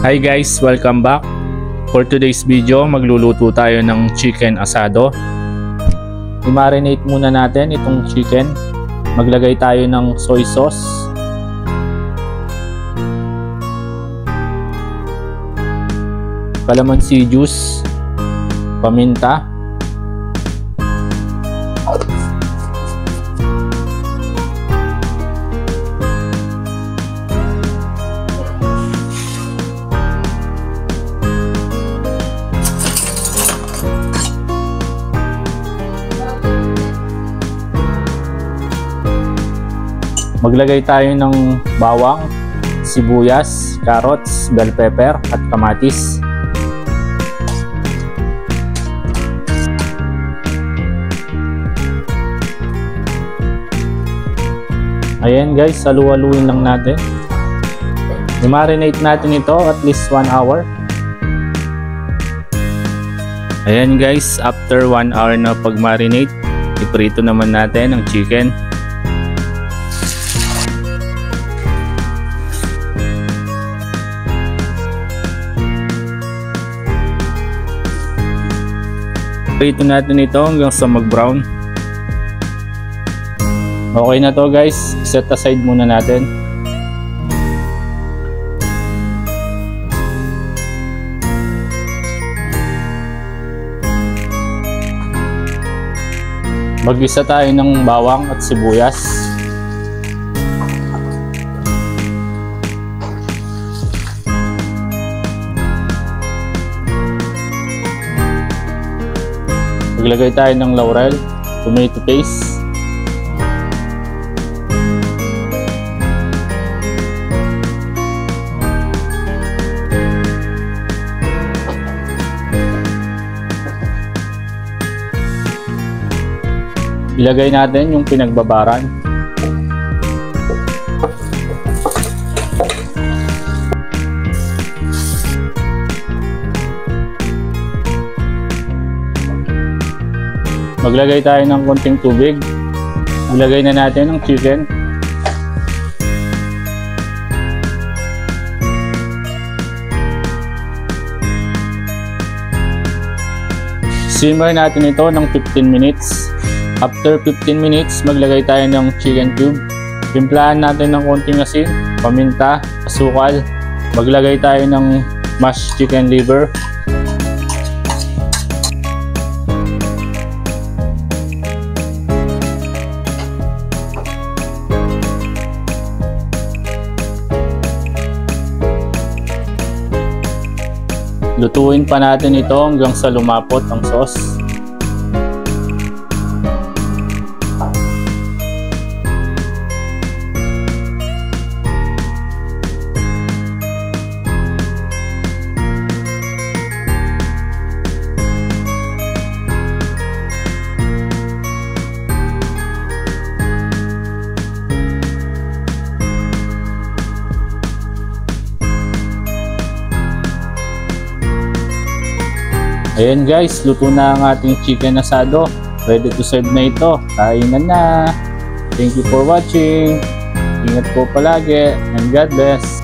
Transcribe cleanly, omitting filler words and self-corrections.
Hi guys, welcome back. For today's video, magluluto tayo ng chicken asado. I-marinate muna natin itong chicken. Maglagay tayo ng soy sauce, calamansi juice, paminta, maglagay tayo ng bawang, sibuyas, carrots, bell pepper at kamatis. Ayan guys, halu-haluin lang natin. I-marinate natin ito at least 1 hour. Ayan guys, after 1 hour na pag-marinate, iprito naman natin ang chicken. Prito natin ito hanggang sa mag-brown. Okay na to guys, set aside muna natin. Mag-isa tayo ng bawang at sibuyas. Maglagay tayo ng laurel, tomato paste, ilagay natin yung pinagbabaran. Maglagay tayo ng konting tubig. Ilagay na natin ang chicken. Simmer natin ito ng 15 minutes. After 15 minutes, maglagay tayo ng chicken cube. Timplahan natin ng konting asin, paminta, asukal. Maglagay tayo ng mashed chicken liver. Lutuin pa natin ito hanggang sa lumapot ang sauce. Ayan guys, luto na ang ating chicken asado. Ready to serve na ito. Kainan na. Thank you for watching. Ingat po palagi and God bless.